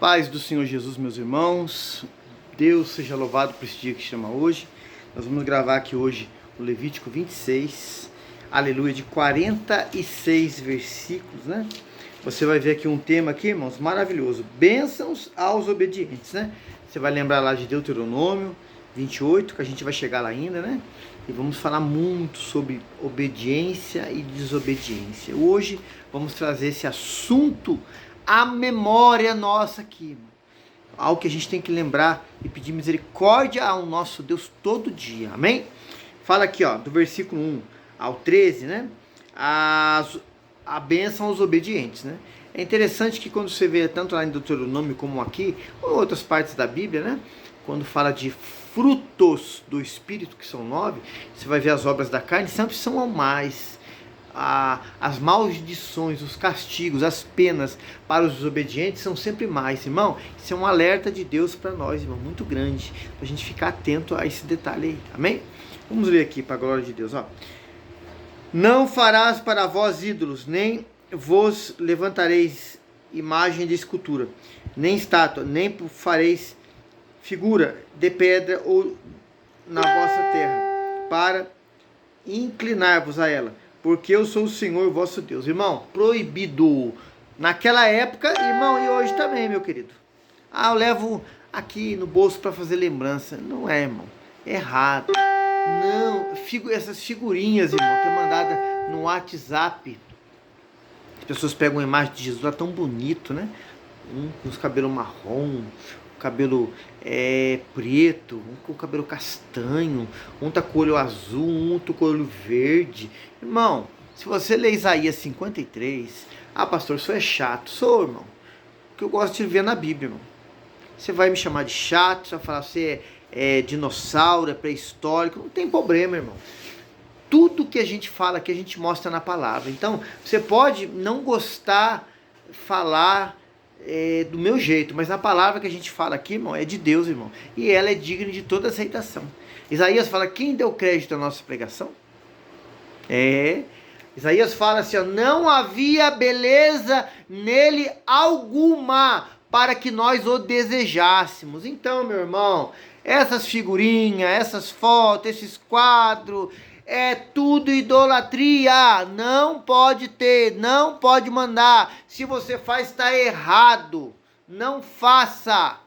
Paz do Senhor Jesus, meus irmãos. Deus seja louvado por esse dia que chama hoje. Nós vamos gravar aqui hoje o Levítico 26, aleluia, de 46 versículos, né? Você vai ver aqui um tema aqui, irmãos, maravilhoso. Bênçãos aos obedientes, né? Você vai lembrar lá de Deuteronômio 28, que a gente vai chegar lá ainda, né? E vamos falar muito sobre obediência e desobediência. Hoje vamos trazer esse assunto à memória nossa aqui, irmão. Algo que a gente tem que lembrar e pedir misericórdia ao nosso Deus todo dia, amém? Fala aqui, ó, do versículo 1 ao 13, né? A bênção aos obedientes, né? É interessante que quando você vê tanto lá em Deuteronômio como aqui, ou em outras partes da Bíblia, né? Quando fala de frutos do Espírito, que são 9, você vai ver as obras da carne, sempre são ao mais. As maldições, os castigos, as penas para os desobedientes são sempre mais, irmão. Isso é um alerta de Deus para nós, irmão, muito grande, para a gente ficar atento a esse detalhe aí, amém? Vamos ler aqui para a glória de Deus, ó. Não farás para vós ídolos, nem vos levantareis imagem de escultura, nem estátua, nem fareis figura de pedra ou na vossa terra, para inclinar-vos a ela, porque eu sou o Senhor vosso Deus. Irmão, proibido naquela época, irmão, e hoje também, meu querido. Eu levo aqui no bolso para fazer lembrança. Não é, irmão, é errado. Não, essas figurinhas, irmão, que é mandada no WhatsApp. As pessoas pegam uma imagem de Jesus lá tão bonito, né? Um com os cabelos marrom, cabelo preto, um com o cabelo castanho, um tá com o olho azul, um tá com o olho verde. Irmão, se você ler Isaías 53, pastor, isso é chato. Sou, irmão, que eu gosto de ver na Bíblia, irmão. Você vai me chamar de chato, você vai falar que você é dinossauro, é pré-histórico, não tem problema, irmão. Tudo que a gente fala aqui, a gente mostra na palavra. Então, você pode não gostar, falar do meu jeito, mas a palavra que a gente fala aqui, irmão, é de Deus, irmão, e ela é digna de toda aceitação. Isaías fala, quem deu crédito à nossa pregação? Isaías fala assim, ó, não havia beleza nele alguma para que nós o desejássemos. Então, meu irmão, essas figurinhas, essas fotos, esses quadros, é tudo idolatria, não pode ter, não pode mandar. Se você faz, está errado, não faça.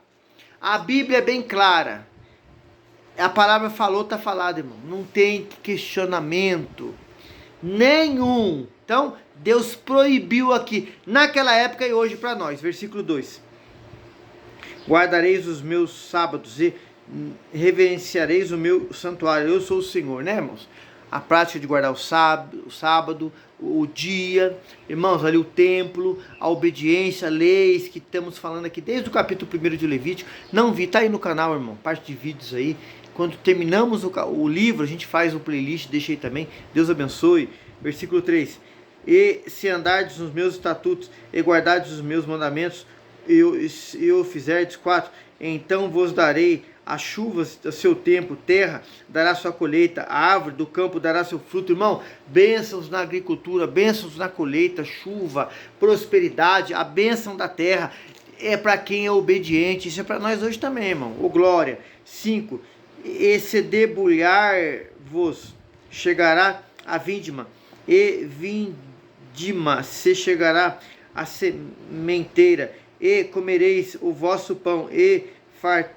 A Bíblia é bem clara, a palavra falou, está falado, irmão, não tem questionamento nenhum. Então, Deus proibiu aqui, naquela época e hoje para nós. Versículo 2, guardareis os meus sábados e reverenciareis o meu santuário, eu sou o Senhor, né, irmãos? A prática de guardar o sábado, o dia, irmãos, ali o templo, a obediência, leis que estamos falando aqui desde o capítulo 1 de Levítico. Não vi, tá aí no canal, irmão, parte de vídeos aí. Quando terminamos o livro, a gente faz um playlist, deixa aí também. Deus abençoe. Versículo 3, e se andardes nos meus estatutos e guardardes os meus mandamentos, eu fizerdes 4, então vos darei as chuvas do seu tempo, terra dará sua colheita, a árvore do campo dará seu fruto. Irmão, bênçãos na agricultura, bênçãos na colheita, chuva, prosperidade, a bênção da terra é para quem é obediente. Isso é para nós hoje também, irmão. Ô glória. 5, e se debulhar-vos chegará a vindima, e vindima se chegará a sementeira, e comereis o vosso pão, e fartar,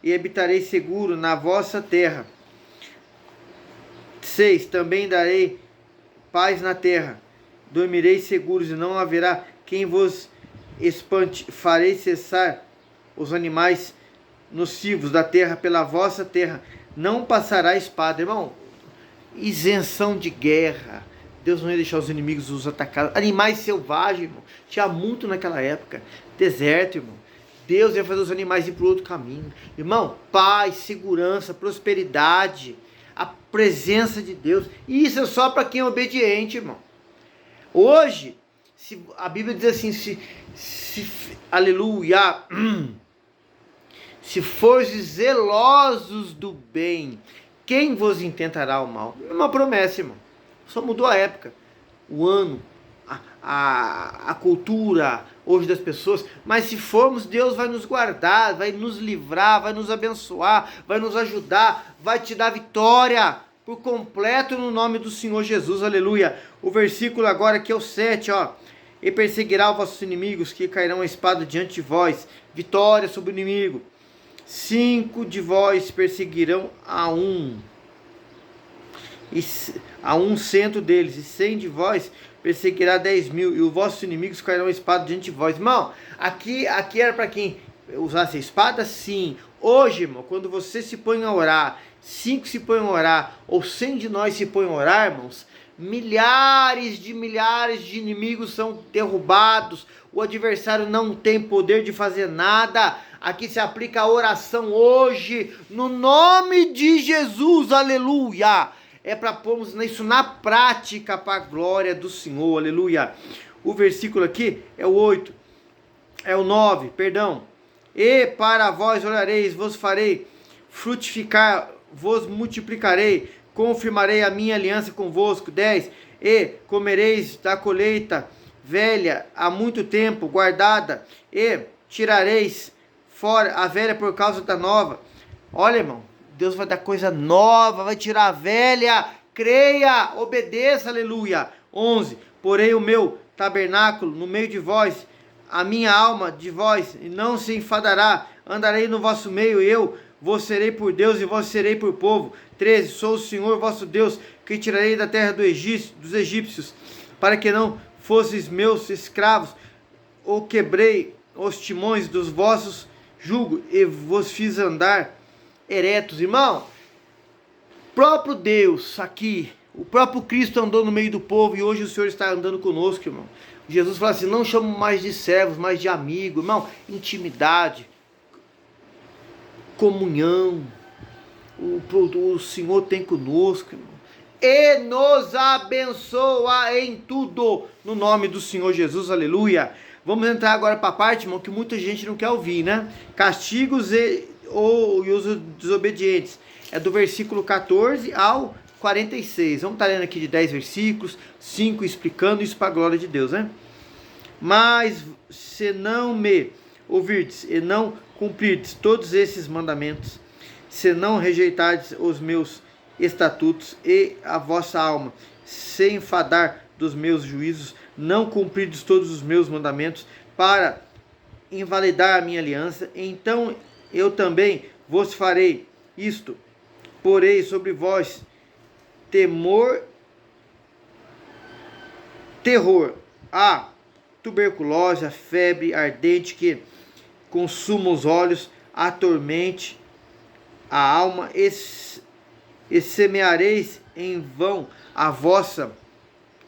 e habitareis seguro na vossa terra. 6, também darei paz na terra, dormireis seguros, e não haverá quem vos espante. Farei cessar os animais nocivos da terra pela vossa terra, não passará espada. Irmão, isenção de guerra. Deus não ia deixar os inimigos os atacar. Animais selvagens, irmão, tinha muito naquela época. Deserto, irmão. Deus ia fazer os animais ir para o outro caminho. Irmão, paz, segurança, prosperidade, a presença de Deus. E isso é só para quem é obediente, irmão. Hoje, a Bíblia diz assim, aleluia, se fordes zelosos do bem, quem vos intentará o mal? É uma promessa, irmão. Só mudou a época, o ano, a cultura, hoje das pessoas, mas se formos, Deus vai nos guardar, vai nos livrar, vai nos abençoar, vai nos ajudar, vai te dar vitória por completo no nome do Senhor Jesus, aleluia. O versículo agora que é o 7, ó. E perseguirá os vossos inimigos, que cairão a espada diante de vós, vitória sobre o inimigo. 5 de vós perseguirão a um 100 deles, e 100 de vós perseguirá 10.000, e os vossos inimigos cairão a espada diante de vós. Irmão, aqui era para quem usasse a espada? Sim. Hoje, irmão, quando você se põe a orar, 5 se põem a orar, ou 100 de nós se põem a orar, irmãos, milhares de inimigos são derrubados, o adversário não tem poder de fazer nada. Aqui se aplica a oração hoje, no nome de Jesus, aleluia. É para pormos isso na prática, para a glória do Senhor, aleluia. O versículo aqui é o 8, é o 9, perdão. E para vós orareis, vos farei frutificar, vos multiplicarei, confirmarei a minha aliança convosco. 10. E comereis da colheita velha há muito tempo guardada, e tirareis fora a velha por causa da nova. Olha, irmão, Deus vai dar coisa nova, vai tirar a velha. Creia, obedeça, aleluia. 11. Porei o meu tabernáculo no meio de vós, a minha alma de vós, e não se enfadará. Andarei no vosso meio, e eu vos serei por Deus, e vós serei por povo. 13. Sou o Senhor vosso Deus, que tirarei da terra dos egípcios, para que não fosseis meus escravos, ou quebrei os timões dos vossos jugos, e vos fiz andar eretos. Irmão, próprio Deus aqui, o próprio Cristo andou no meio do povo, e hoje o Senhor está andando conosco, irmão. Jesus fala assim: não chamo mais de servos, mas de amigo. Irmão, intimidade, comunhão, o Senhor tem conosco, irmão, e nos abençoa em tudo, no nome do Senhor Jesus, aleluia. Vamos entrar agora para a parte, irmão, que muita gente não quer ouvir, né? Castigos e os desobedientes. É do versículo 14 ao 46. Vamos estar lendo aqui de 10 versículos, 5 explicando isso para a glória de Deus, né? Mas se não me ouvirdes e não cumprirdes todos esses mandamentos, se não rejeitardes os meus estatutos, e a vossa alma se enfadar dos meus juízos, não cumprirdes todos os meus mandamentos, para invalidar a minha aliança, então eu também vos farei isto: porei sobre vós terror, a tuberculose, a febre ardente que consuma os olhos, atormente a alma, e semeareis em vão a vossa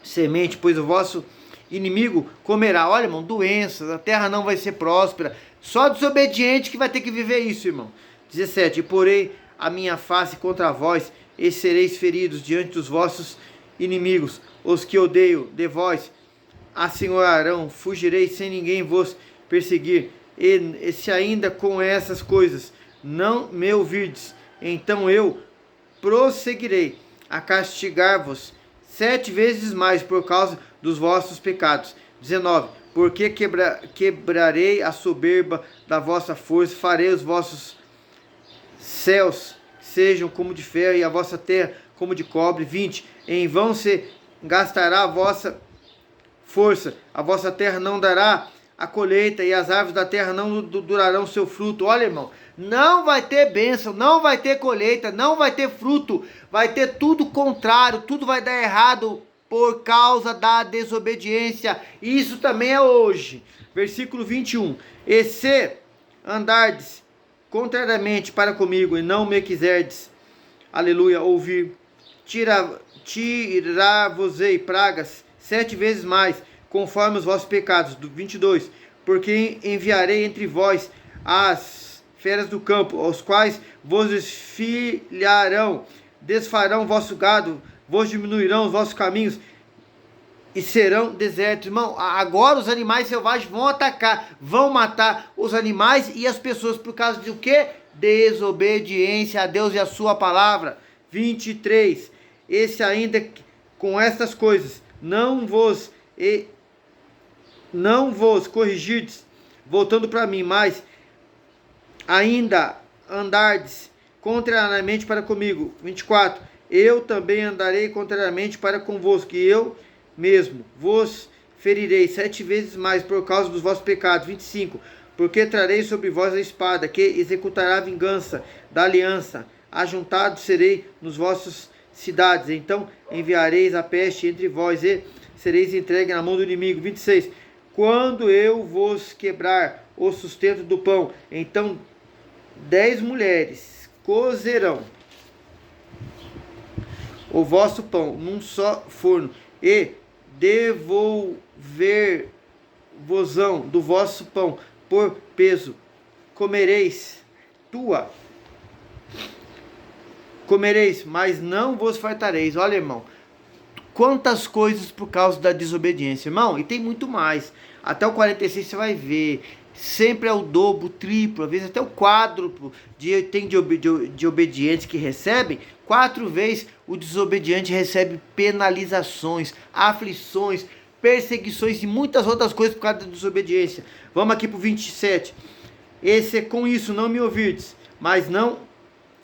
semente, pois o vosso inimigo comerá. Olha, irmão, doenças, a terra não vai ser próspera. Só desobediente que vai ter que viver isso, irmão. 17. E porei a minha face contra vós, e sereis feridos diante dos vossos inimigos. Os que odeio de vós assenhorarão, fugireis sem ninguém vos perseguir. E se ainda com essas coisas não me ouvirdes, então eu prosseguirei a castigar-vos 7 vezes mais por causa dos vossos pecados. 19. Porque quebrarei a soberba da vossa força, farei os vossos céus sejam como de ferro, e a vossa terra como de cobre. 20. Em vão se gastará a vossa força, a vossa terra não dará a colheita, e as árvores da terra não durarão seu fruto. Olha, irmão, não vai ter bênção, não vai ter colheita, não vai ter fruto, vai ter tudo contrário, tudo vai dar errado por causa da desobediência. Isso também é hoje. Versículo 21. E se andardes contrariamente para comigo, e não me quiserdes, aleluia, ouvir, tirar-vos-ei pragas 7 vezes mais, conforme os vossos pecados. 22. Porque enviarei entre vós as feras do campo, aos quais vos esfilharão, desfarão vosso gado, vos diminuirão os vossos caminhos, e serão desertos. Irmão, agora os animais selvagens vão atacar, vão matar os animais e as pessoas, por causa de o quê? Desobediência a Deus e a sua palavra. 23. Esse ainda com estas coisas não vos não vos corrigirdes, voltando para mim, mas ainda andardes contrariamente para comigo. 24. Eu também andarei contrariamente para convosco, e eu mesmo vos ferirei 7 vezes mais por causa dos vossos pecados. 25. Porque trarei sobre vós a espada, que executará a vingança da aliança. Ajuntado serei nos vossos cidades. Então enviareis a peste entre vós e sereis entregue na mão do inimigo. 26. Quando eu vos quebrar o sustento do pão, então 10 mulheres cozerão o vosso pão num só forno, e devolver-vosão do vosso pão por peso. Comereis, mas não vos fartareis. Olha, irmão, quantas coisas por causa da desobediência, irmão, e tem muito mais. Até o 46 você vai ver. Sempre é o dobro, o triplo, às vezes até o quádruplo de obedientes que recebem. 4 vezes o desobediente recebe penalizações, aflições, perseguições e muitas outras coisas por causa da desobediência. Vamos aqui para o 27. Com isso não me ouvirdes, mas não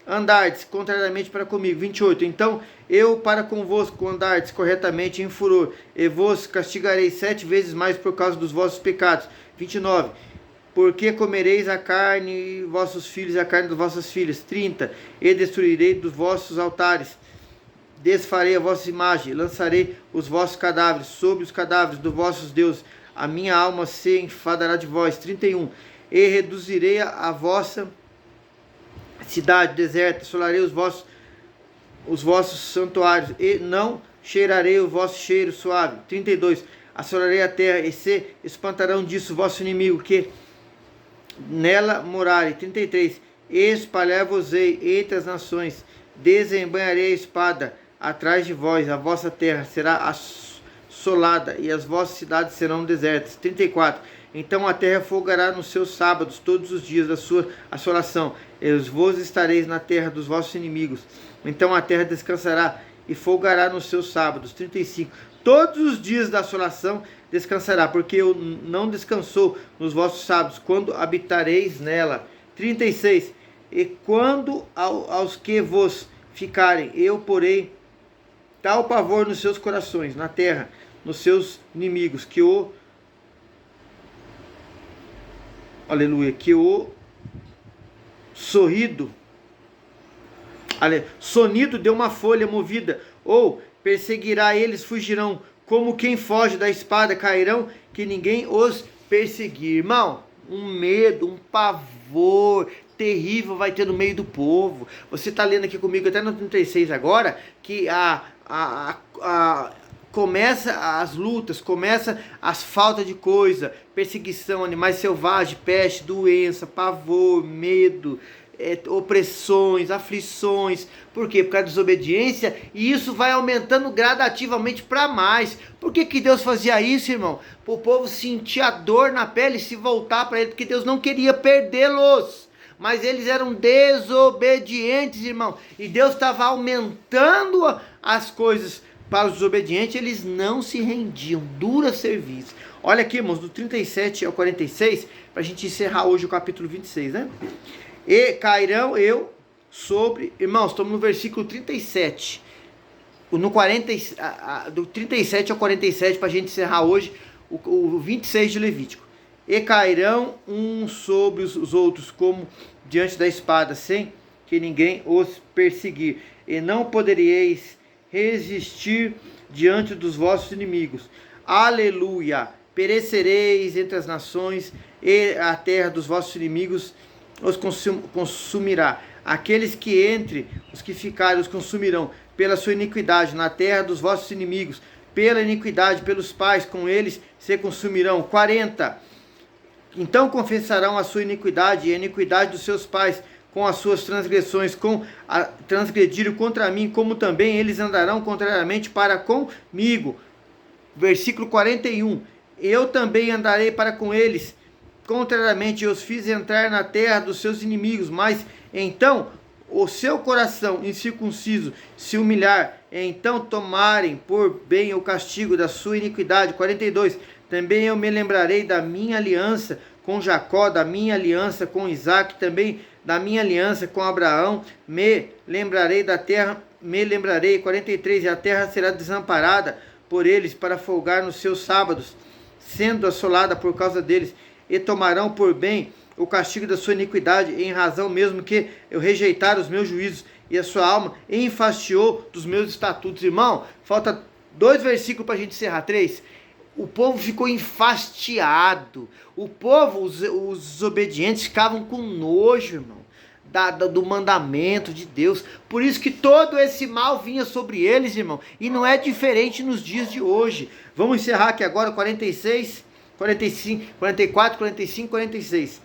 andardes contrariamente para comigo. 28. Então eu para convosco andardes corretamente em furor, e vos castigarei 7 vezes mais por causa dos vossos pecados. 29. Porque comereis a carne, vossos filhos, a carne das vossas filhas. 30. E destruirei dos vossos altares, desfarei a vossa imagem, lançarei os vossos cadáveres sobre os cadáveres dos vossos deuses. A minha alma se enfadará de vós. 31. E reduzirei a vossa cidade deserta, assolarei os vossos santuários, e não cheirarei o vosso cheiro suave. 32. Assolarei a terra, e se espantarão disso o vosso inimigo, que nela morarem. 33. Espalhar-vos-ei entre as nações, desembanharei a espada atrás de vós, a vossa terra será assolada, e as vossas cidades serão desertas. 34. Então a terra folgará nos seus sábados, todos os dias da sua assolação, e vos estareis na terra dos vossos inimigos. Então a terra descansará e folgará nos seus sábados. 35. Todos os dias da assolação descansará, porque eu não descansou nos vossos sábados, quando habitareis nela. 36. E quando aos que vos ficarem, eu porei tal pavor nos seus corações, na terra, nos seus inimigos, que o sonido de uma folha movida, ou perseguirá, eles fugirão, como quem foge da espada, cairão, que ninguém os perseguir. Irmão, um medo, um pavor terrível vai ter no meio do povo. Você está lendo aqui comigo até no 36 agora, que começa as lutas, começa as faltas de coisa, perseguição, animais selvagens, peste, doença, pavor, medo, opressões, aflições. Por quê? Por causa da desobediência, e isso vai aumentando gradativamente para mais. Por que Deus fazia isso, irmão? Para o povo sentir a dor na pele e se voltar para ele, porque Deus não queria perdê-los, mas eles eram desobedientes, irmão, e Deus estava aumentando as coisas para os desobedientes. Eles não se rendiam, dura serviço. Olha aqui, irmãos, do 37 ao 46, para a gente encerrar hoje o capítulo 26, né? E cairão eu sobre... Irmãos, estamos no versículo 37. Do 37 ao 47, para a gente encerrar hoje o 26 de Levítico. E cairão uns sobre os outros, como diante da espada, sem que ninguém os perseguir. E não poderíeis resistir diante dos vossos inimigos. Aleluia! Perecereis entre as nações, e a terra dos vossos inimigos os consumirá. Aqueles que entre os que ficarem os consumirão pela sua iniquidade na terra dos vossos inimigos, pela iniquidade, pelos pais, com eles se consumirão. 40. Então confessarão a sua iniquidade e a iniquidade dos seus pais, com as suas transgressões, transgrediram contra mim, como também eles andarão contrariamente para comigo. Versículo 41. Eu também andarei para com eles contrariamente, eu os fiz entrar na terra dos seus inimigos, mas então o seu coração incircunciso se humilhar, então tomarem por bem o castigo da sua iniquidade. 42. também eu me lembrarei da minha aliança com Jacó, da minha aliança com Isaac, também da minha aliança com Abraão, me lembrarei da terra, me lembrarei, 43, e a terra será desamparada por eles para folgar nos seus sábados, sendo assolada por causa deles, e tomarão por bem o castigo da sua iniquidade, em razão mesmo que eu rejeitar os meus juízos, e a sua alma enfastiou dos meus estatutos. Irmão, falta 2 versículos para a gente encerrar, 3. O povo ficou enfastiado. O povo, os obedientes, ficavam com nojo, irmão, do mandamento de Deus. Por isso que todo esse mal vinha sobre eles, irmão. E não é diferente nos dias de hoje. Vamos encerrar aqui agora, 46, 45, 44, 45, 46.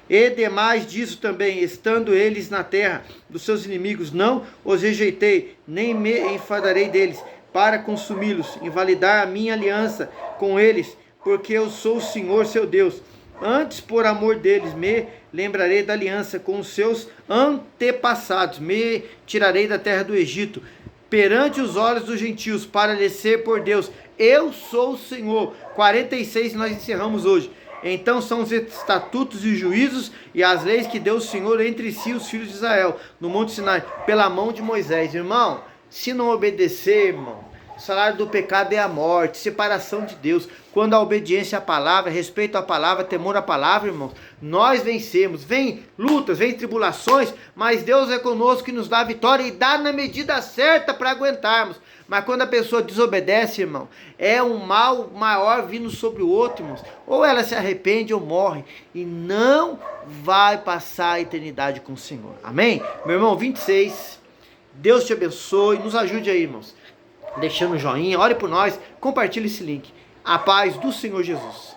E demais disso também, estando eles na terra dos seus inimigos, não os rejeitei, nem me enfadarei deles, para consumi-los, invalidar a minha aliança com eles, porque eu sou o Senhor seu Deus. Antes, por amor deles, me lembrarei da aliança com os seus antepassados, me tirarei da terra do Egito, perante os olhos dos gentios, para lhes ser por Deus. Eu sou o Senhor. 46, nós encerramos hoje. Então são os estatutos e juízos e as leis que deu o Senhor entre si os filhos de Israel, no Monte Sinai, pela mão de Moisés. Irmão, se não obedecer, irmão, o salário do pecado é a morte, separação de Deus. Quando a obediência à palavra, respeito à palavra, temor à palavra, irmãos, nós vencemos. Vem lutas, vem tribulações, mas Deus é conosco e nos dá a vitória e dá na medida certa para aguentarmos. Mas quando a pessoa desobedece, irmão, é um mal maior vindo sobre o outro, irmãos. Ou ela se arrepende ou morre e não vai passar a eternidade com o Senhor. Amém? Meu irmão, 26, Deus te abençoe, nos ajude aí, irmãos, deixando um joinha, ore por nós, compartilhe esse link. A paz do Senhor Jesus.